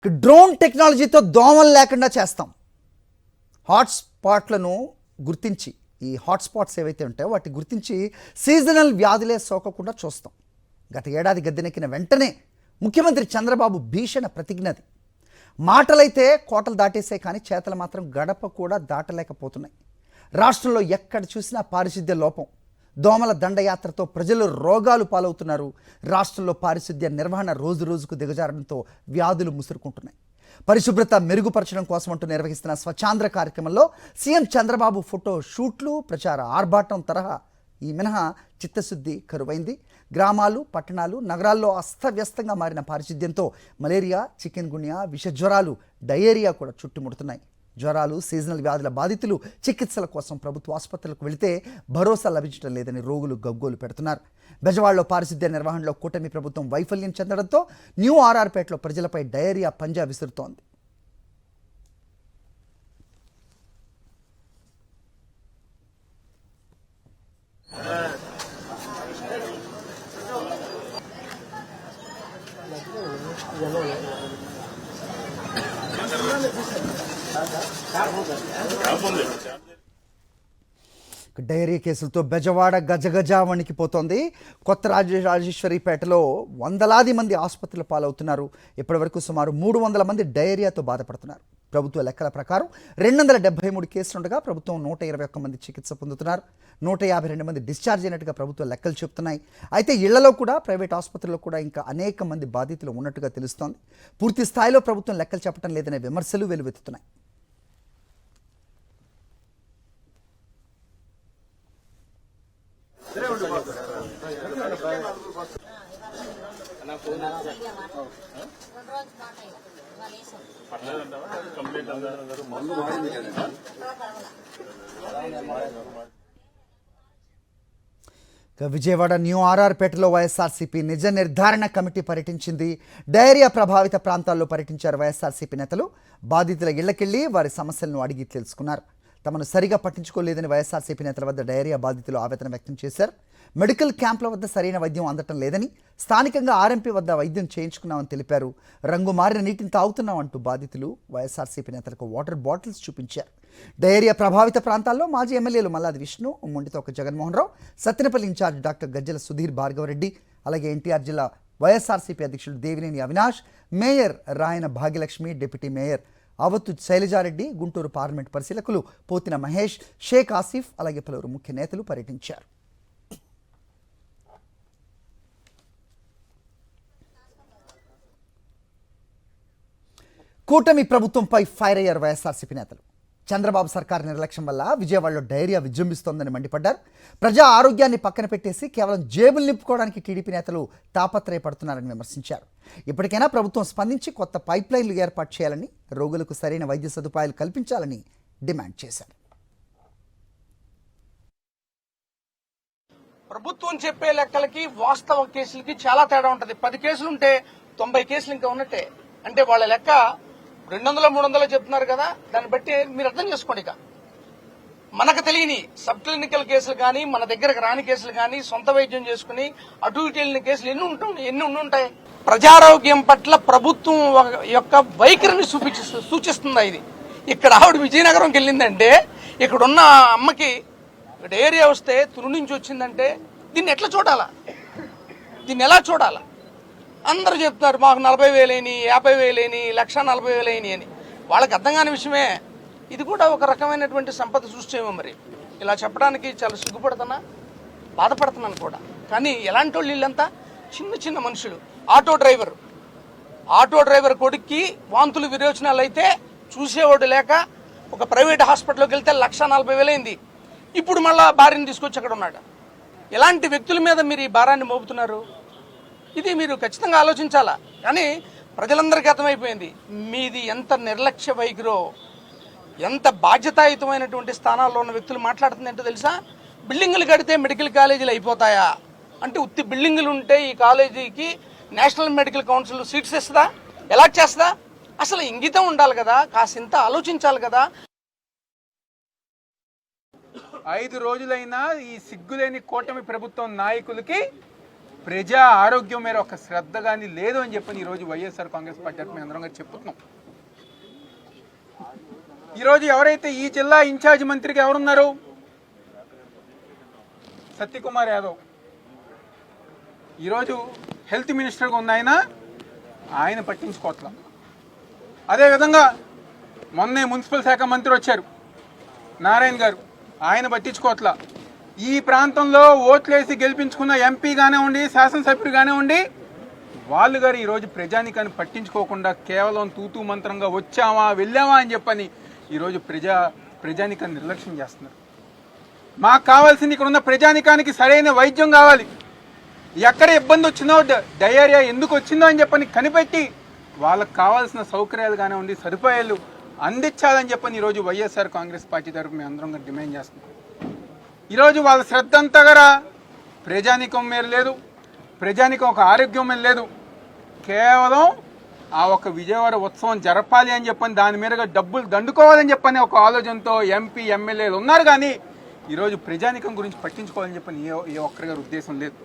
Drone టెక్నాలజీతో దోమలు లేకుండా చేస్తాం. హాట్స్పాట్లను గుర్తించి ఈ హాట్స్పాట్స్ ఏవైతే ఉంటాయో వాటిని గుర్తించి సీజనల్ వ్యాధులే సోకకుండా చూస్తాం. గత ఏడాది గద్దెనెక్కిన వెంటనే ముఖ్యమంత్రి చంద్రబాబు భీషణ ప్రతిజ్ఞది. మాటలైతే కోటలు దాటేసే కానీ చేతలు మాత్రం గడప కూడా దాటలేకపోతున్నాయి. రాష్ట్రంలో ఎక్కడ చూసినా పారిశుద్ధ్య లోపం, దోమల దండయాత్రతో ప్రజలు రోగాలు పాలవుతున్నారు. రాష్ట్రంలో పారిశుద్ధ్య నిర్వహణ రోజు రోజుకు దిగజారడంతో వ్యాధులు ముసురుకుంటున్నాయి. పరిశుభ్రత మెరుగుపరచడం కోసం అంటూ నిర్వహిస్తున్న స్వచ్ఛాంధ్ర కార్యక్రమంలో సీఎం చంద్రబాబు ఫోటో షూట్లు, ప్రచార ఆర్భాటం తరహా ఈ మినహా చిత్తశుద్ధి కరువైంది. గ్రామాలు, పట్టణాలు, నగరాల్లో అస్తవ్యస్తంగా మారిన పారిశుద్ధ్యంతో మలేరియా, చికెన్ గున్యా, విష జ్వరాలు, డయేరియా కూడా చుట్టుముడుతున్నాయి. జ్వరాలు, సీజనల్ వ్యాధుల బాధితులు చికిత్సల కోసం ప్రభుత్వ ఆసుపత్రులకు వెళితే భరోసా లభించడం లేదని రోగులు గగ్గోలు పెడుతున్నారు. బెజవాడలో పారిశుద్ధ్య నిర్వహణలో కూటమి ప్రభుత్వం వైఫల్యం చెందడంతో న్యూ ఆర్ఆర్పేటలో ప్రజలపై డయేరియా పంజా విసురుతోంది. డైరీ కేసులతో బెజవాడ గజగజ వణికిపోతోంది. కొత్త రాజేశ్వరిపేటలో వందలాది మంది ఆసుపత్రుల పాలవుతున్నారు. ఇప్పటివరకు సుమారు 300 మంది డయేరియాతో బాధపడుతున్నారు. ప్రభుత్వ లెక్కల ప్రకారం 273 కేసులుండగా ప్రభుత్వం 121 మంది చికిత్స పొందుతున్నారు. 152 మంది డిశ్చార్జ్ అయినట్టుగా ప్రభుత్వ లెక్కలు చెప్తున్నాయి. అయితే ఇళ్లలో కూడా, ప్రైవేట్ ఆసుపత్రుల్లో కూడా ఇంకా అనేక మంది బాధితులు ఉన్నట్టుగా తెలుస్తోంది. పూర్తి స్థాయిలో ప్రభుత్వం లెక్కలు చెప్పడం లేదనే విమర్శలు వెలువెత్తుతున్నాయి. విజయవాడ న్యూ ఆర్ఆర్పేటలో వైఎస్ఆర్సీపీ నిజ నిర్ధారణ కమిటీ పర్యటించింది. డయేరియా ప్రభావిత ప్రాంతాల్లో పర్యటించారు వైఎస్ఆర్సీపీ నేతలు. బాధితుల ఇళ్లకెళ్లి వారి సమస్యలను అడిగి తెలుసుకున్నారు. తమను సరిగా పట్టించుకోలేదని వైఎస్ఆర్సీపీ నేతల వద్ద డయేరియా బాధితులు ఆవేదన వ్యక్తం చేశారు. మెడికల్ క్యాంపుల వద్ద సరైన వైద్యం అందటం లేదని, స్థానికంగా ఆర్ఎంపీ వద్ద వైద్యం చేయించుకున్నామని తెలిపారు. రంగు మారిన నీటిని తాగుతున్నామంటూ బాధితులు వైఎస్ఆర్సీపీ నేతలకు వాటర్ బాటిల్స్ చూపించారు. డయేరియా ప్రభావిత ప్రాంతాల్లో మాజీ ఎమ్మెల్యేలు మల్లాది విష్ణు, ముండితోక జగన్మోహన్ రావు, సత్తెనపల్లి ఇన్ఛార్జ్ డాక్టర్ గజ్జల సుధీర్ భార్గవరెడ్డి, అలాగే ఎన్టీఆర్ జిల్లా వైఎస్ఆర్సీపీ అధ్యక్షుడు Devineni Avinash, mayor Rayana Bhagyalakshmi, deputy mayor Avuthu Sailaja Reddy, Guntur parliament పరిశీలకులు పోతిన మహేష్, షేక్ ఆసిఫ్, అలాగే పలువురు ముఖ్య నేతలు పర్యటించారు. కూటమి ప్రభుత్వంపై ఫైర్ అయ్యారు వైఎస్ఆర్సీపీ నేతలు. చంద్రబాబు సర్కార్ నిర్లక్ష్యం వల్ల విజయవాడలో డయేరియా విజృంభిస్తోందని మండిపడ్డారు. ప్రజా ఆరోగ్యాన్ని పక్కన పెట్టేసి కేవలం జేబులు నింపుకోవడానికి టీడీపీ నేతలు తాపత్రయపడుతున్నారని విమర్శించారు. ఇప్పటికైనా ప్రభుత్వం స్పందించి కొత్త పైప్ లైన్లు ఏర్పాటు చేయాలని, రోగులకు సరైన వైద్య సదుపాయాలు కల్పించాలని డిమాండ్ చేశారు. ప్రభుత్వం చెప్పే లెక్కలకి వాస్తవ కేసులకి చాలా తేడా ఉంటుంది. 10 కేసులుంటే 90 కేసులు ఇంకా ఉన్నట్టే. అంటే వాళ్ళ లెక్క 200, 300 చెప్తున్నారు కదా, దాన్ని బట్టి మీరు అర్థం చేసుకోండి. ఇక మనకు తెలియని సబ్ క్లినికల్ కేసులు కానీ, మన దగ్గరకు రాని కేసులు కానీ, సొంత వైద్యం చేసుకుని అటు ఇటు వెళ్ళిన కేసులు ఎన్ని ఉంటాయి. ప్రజారోగ్యం పట్ల ప్రభుత్వం యొక్క వైఖరిని సూచిస్తుందా ఇది? ఇక్కడ ఆవిడ విజయనగరంకి వెళ్ళిందంటే, ఇక్కడున్న అమ్మకి డయేరియా వస్తే తురు నుంచి వచ్చిందంటే దీన్ని ఎట్లా చూడాలా? దీన్ని ఎలా చూడాలా? అందరూ చెప్తున్నారు మాకు 40,000 అయినాయి, 50,000 అయినాయి, 1,40,000 అయినాయి అని. వాళ్ళకి అర్థం కాని విషయమే. ఇది కూడా ఒక రకమైనటువంటి సంపద సృష్టిమో. మరి ఇలా చెప్పడానికి చాలా సిగ్గుపడుతున్నా, బాధపడుతున్నాను కూడా. కానీ ఎలాంటి వాళ్ళు వీళ్ళంతా చిన్న చిన్న మనుషులు. ఆటో డ్రైవర్ కొడుక్కి వాంతులు విరోచనాలు అయితే చూసేవాడు లేక ఒక ప్రైవేట్ హాస్పిటల్కి వెళ్తే 1,40,000 అయింది. ఇప్పుడు మళ్ళా భార్యను తీసుకొచ్చి అక్కడ ఉన్నాడు. ఎలాంటి వ్యక్తుల మీద మీరు ఈ భారాన్ని మోపుతున్నారు? ఇది మీరు ఖచ్చితంగా ఆలోచించాలా. కానీ ప్రజలందరికీ అర్థమైపోయింది మీది ఎంత నిర్లక్ష్య వైఖరో, ఎంత బాధ్యతాయుతమైనటువంటి స్థానాల్లో ఉన్న వ్యక్తులు మాట్లాడుతుంది ఏంటో తెలుసా? బిల్డింగులు కడితే మెడికల్ కాలేజీలు అయిపోతాయా అంటే, ఉత్తి బిల్డింగులు ఉంటే ఈ కాలేజీకి నేషనల్ మెడికల్ కౌన్సిల్ సీట్స్ ఇస్తుందా? ఎలా చేస్తుందా? అసలు ఇంగితం ఉండాలి కదా, కాసింత ఆలోచించాలి కదా. 5 రోజులైనా ఈ సిగ్గులేని కూటమి ప్రభుత్వం నాయకులకి ప్రజా ఆరోగ్యం మీద ఒక శ్రద్ధ కానీ లేదు అని చెప్పని ఈరోజు వైఎస్ఆర్ కాంగ్రెస్ పార్టీ మేము అందరం గారు చెప్తున్నాం. ఈరోజు ఎవరైతే ఈ జిల్లా ఇన్ఛార్జ్ మంత్రిగా ఎవరున్నారు, సత్యకుమార్ యాదవ్. ఈరోజు హెల్త్ మినిస్టర్గా ఉన్న ఆయన పట్టించుకోవట్లా. అదేవిధంగా మొన్నే మున్సిపల్ శాఖ మంత్రి వచ్చారు నారాయణ గారు, ఆయన పట్టించుకోవట్లా. ఈ ప్రాంతంలో ఓట్లేసి గెలిపించుకున్న ఎంపీ కానివ్వండి, శాసనసభ్యుడు కానివ్వండి, వాళ్ళు గారు ఈరోజు ప్రజానికాన్ని పట్టించుకోకుండా కేవలం తూతూ మంత్రంగా వచ్చామా వెళ్ళామా అని చెప్పని ఈరోజు ప్రజానికాన్ని నిర్లక్ష్యం చేస్తున్నారు. మాకు కావాల్సింది ఇక్కడ ఉన్న ప్రజానికానికి సరైన వైద్యం కావాలి. ఎక్కడ ఇబ్బంది వచ్చిందో, డయేరియా ఎందుకు వచ్చిందో అని చెప్పని కనిపెట్టి వాళ్ళకు కావాల్సిన సౌకర్యాలు కానివ్వండి, సదుపాయాలు అందించాలని చెప్పని ఈరోజు వైఎస్ఆర్ కాంగ్రెస్ పార్టీ తరఫు మేము అందరం డిమాండ్ చేస్తున్నాం. ఈరోజు వాళ్ళ శ్రద్ధ అంతా కూడా ప్రజానికం మీద లేదు, ప్రజానికం ఒక ఆరోగ్యం మీద లేదు. కేవలం ఆ ఒక విజయవాడ ఉత్సవం జరపాలి అని చెప్పని దాని మీదుగా డబ్బులు దండుకోవాలని చెప్పని ఒక ఆలోచనతో ఎంపీ ఎమ్మెల్యేలు ఉన్నారు. కానీ ఈరోజు ప్రజానికం గురించి పట్టించుకోవాలని చెప్పని ఏ ఒక్కరి గారి ఉద్దేశం లేదు.